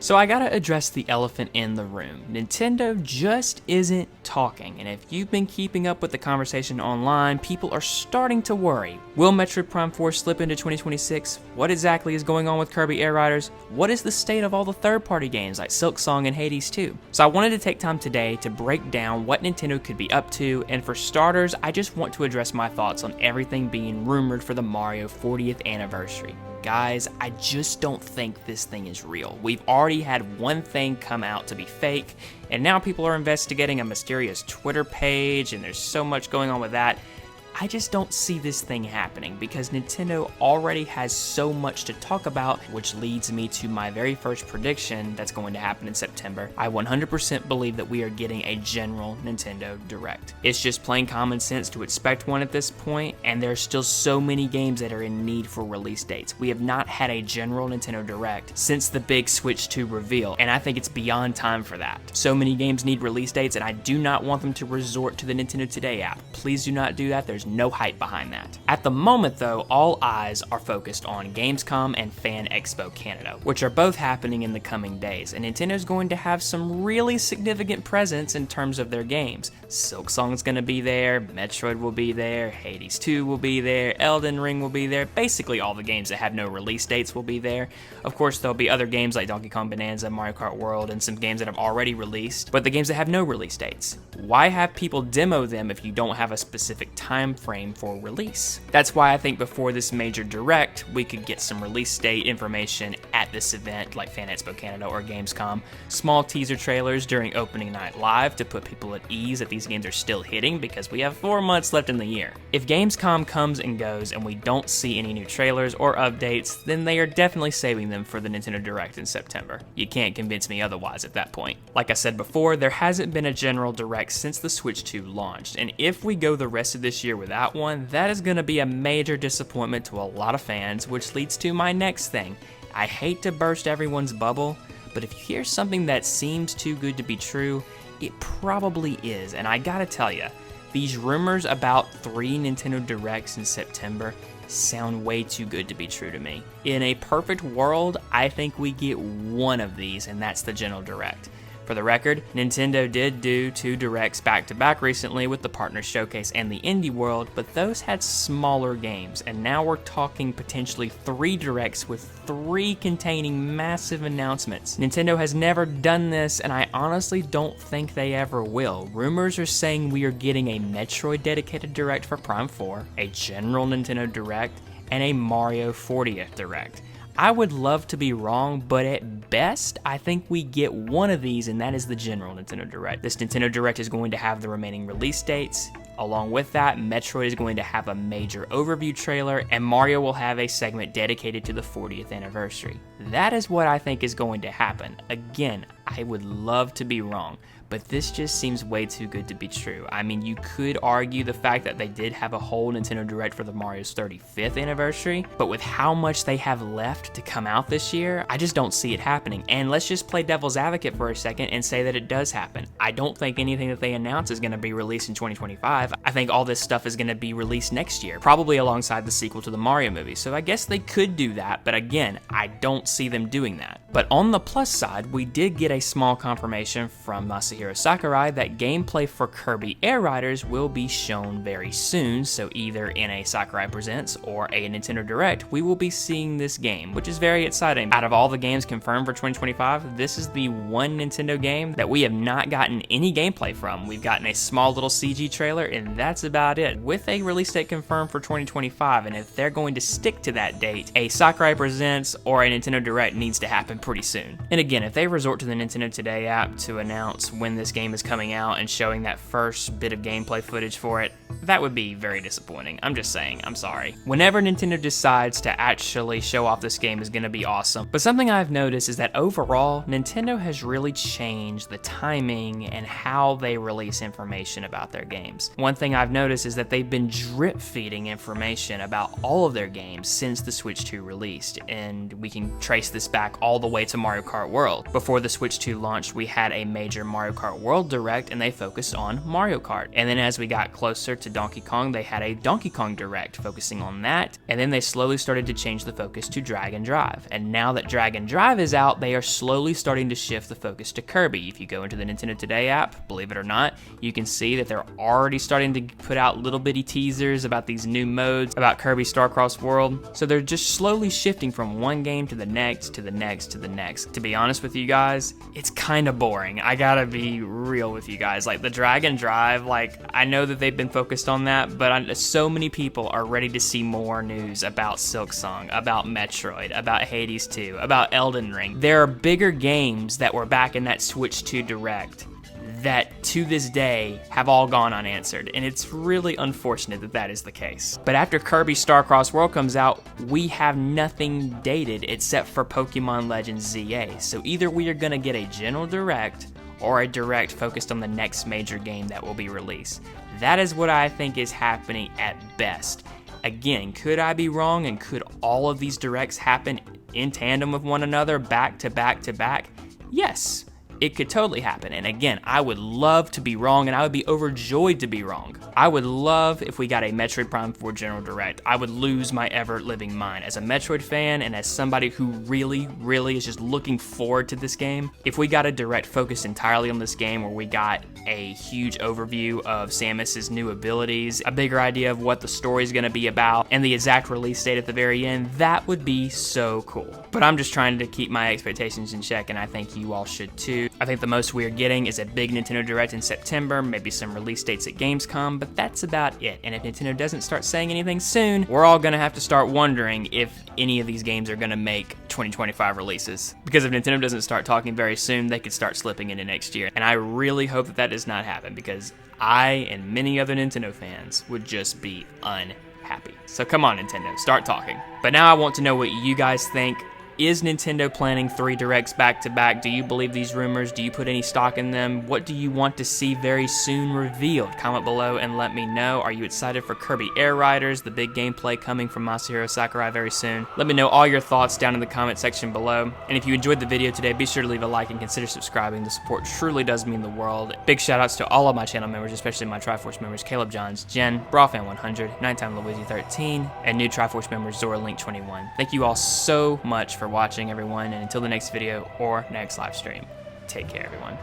So I gotta address the elephant in the room. Nintendo just isn't talking, and if you've been keeping up with the conversation online, people are starting to worry. Will Metroid Prime 4 slip into 2026? What exactly is going on with Kirby Air Riders? What is the state of all the third-party games like Silk Song and Hades 2? So I wanted to take time today to break down what Nintendo could be up to, and for starters, I just want to address my thoughts on everything being rumored for the Mario 40th anniversary. Guys, I just don't think this thing is real. We've already had one thing come out to be fake, and now people are investigating a mysterious Twitter page, and there's so much going on with that. I just don't see this thing happening because Nintendo already has so much to talk about, which leads me to my very first prediction that's going to happen in September. I 100% believe that we are getting a general Nintendo Direct. It's just plain common sense to expect one at this point, and there's still so many games that are in need for release dates. We have not had a general Nintendo Direct since the big Switch 2 reveal, and I think it's beyond time for that. So many games need release dates, and I do not want them to resort to the Nintendo Today app. Please do not do that. There's no hype behind that. At the moment though, all eyes are focused on Gamescom and Fan Expo Canada, which are both happening in the coming days, and Nintendo's going to have some really significant presence in terms of their games. Silk Song's gonna be there, Metroid will be there, Hades 2 will be there, Elden Ring will be there, basically all the games that have no release dates will be there. Of course, there'll be other games like Donkey Kong Bonanza, Mario Kart World, and some games that have already released, but the games that have no release dates. Why have people demo them if you don't have a specific time frame for release? That's why I think before this major Direct, we could get some release date information at this event like Fan Expo Canada or Gamescom, small teaser trailers during opening night live to put people at ease that these games are still hitting because we have 4 months left in the year. If Gamescom comes and goes and we don't see any new trailers or updates, then they are definitely saving them for the Nintendo Direct in September. You can't convince me otherwise at that point. Like I said before, there hasn't been a general Direct since the Switch 2 launched, and if we go the rest of this year without one, that is going to be a major disappointment to a lot of fans, which leads to my next thing. I hate to burst everyone's bubble, but if you hear something that seems too good to be true, it probably is, and I gotta tell you, these rumors about 3 Nintendo Directs in September sound way too good to be true to me. In a perfect world, I think we get one of these, and that's the General Direct. For the record, Nintendo did do 2 Directs back-to-back recently with the Partner Showcase and the Indie World, but those had smaller games, and now we're talking potentially 3 Directs with 3 containing massive announcements. Nintendo has never done this, and I honestly don't think they ever will. Rumors are saying we are getting a Metroid dedicated Direct for Prime 4, a general Nintendo Direct, and a Mario 40th Direct. I would love to be wrong, but at best, I think we get one of these, and that is the general Nintendo Direct. This Nintendo Direct is going to have the remaining release dates. Along with that, Metroid is going to have a major overview trailer, and Mario will have a segment dedicated to the 40th anniversary. That is what I think is going to happen. Again, I would love to be wrong, but this just seems way too good to be true. I mean, you could argue the fact that they did have a whole Nintendo Direct for the Mario's 35th anniversary, but with how much they have left to come out this year, I just don't see it happening. And let's just play devil's advocate for a second and say that it does happen. I don't think anything that they announce is going to be released in 2025. I think all this stuff is going to be released next year, probably alongside the sequel to the Mario movie. So I guess they could do that, but again, I don't see them doing that. But on the plus side, we did get a small confirmation from Masahiro Sakurai that gameplay for Kirby Air Riders will be shown very soon, so either in a Sakurai Presents or a Nintendo Direct, we will be seeing this game, which is very exciting. Out of all the games confirmed for 2025, this is the one Nintendo game that we have not gotten any gameplay from. We've gotten a small little CG trailer, and that's about it. With a release date confirmed for 2025, and if they're going to stick to that date, a Sakurai Presents or a Nintendo Direct needs to happen pretty soon. And again, if they resort to the Nintendo Today app to announce when this game is coming out and showing that first bit of gameplay footage for it, that would be very disappointing. I'm just saying, I'm sorry. Whenever Nintendo decides to actually show off this game is going to be awesome. But something I've noticed is that overall, Nintendo has really changed the timing and how they release information about their games. One thing I've noticed is that they've been drip feeding information about all of their games since the Switch 2 released, and we can trace this back all the way to Mario Kart World. Before the Switch 2 launched, we had a major Mario Kart World Direct, and they focused on Mario Kart. And then as we got closer to Donkey Kong, they had a Donkey Kong Direct focusing on that, and then they slowly started to change the focus to Drag and Drive. And now that Drag and Drive is out, they are slowly starting to shift the focus to Kirby. If you go into the Nintendo Today app, believe it or not, you can see that they're already starting to put out little bitty teasers about these new modes, about Kirby Star-Crossed World. So they're just slowly shifting from one game to the next, to the next, to the next. To be honest with you guys, it's kind of boring. I gotta be real with you guys. Like the Drag and Drive, like I know that they've been focused on that, but so many people are ready to see more news about Silksong, about Metroid, about Hades 2, about Elden Ring. There are bigger games that were back in that Switch 2 Direct that to this day have all gone unanswered, and it's really unfortunate that that is the case. But after Kirby Star-Crossed World comes out, we have nothing dated except for Pokemon Legends ZA. So either we are gonna get a general direct or a direct focused on the next major game that will be released. That is what I think is happening at best. Again, could I be wrong, and could all of these directs happen in tandem with one another, back to back to back? Yes, it could totally happen. And again, I would love to be wrong, and I would be overjoyed to be wrong. I would love if we got a Metroid Prime 4 General Direct. I would lose my ever-living mind. As a Metroid fan, and as somebody who really, really is just looking forward to this game, if we got a direct focused entirely on this game where we got a huge overview of Samus's new abilities, a bigger idea of what the story's gonna be about, and the exact release date at the very end, that would be so cool. But I'm just trying to keep my expectations in check, and I think you all should too. I think the most we are getting is a big Nintendo Direct in September, maybe some release dates at Gamescom, but that's about it. And if Nintendo doesn't start saying anything soon, we're all gonna have to start wondering if any of these games are gonna make 2025 releases. Because if Nintendo doesn't start talking very soon, they could start slipping into next year. And I really hope that that does not happen, because I and many other Nintendo fans would just be unhappy. So come on, Nintendo, start talking. But now I want to know what you guys think. Is Nintendo planning 3 Directs back to back? Do you believe these rumors? Do you put any stock in them? What do you want to see very soon revealed? Comment below and let me know. Are you excited for Kirby Air Riders, the big gameplay coming from Masahiro Sakurai very soon? Let me know all your thoughts down in the comment section below. And if you enjoyed the video today, be sure to leave a like and consider subscribing. The support truly does mean the world. Big shout outs to all of my channel members, especially my Triforce members, Caleb Johns, Jen, Brawfan100, 9time13, and new Triforce members, ZoraLink21. Thank you all so much for watching, everyone, and until the next video or next live stream, take care, everyone.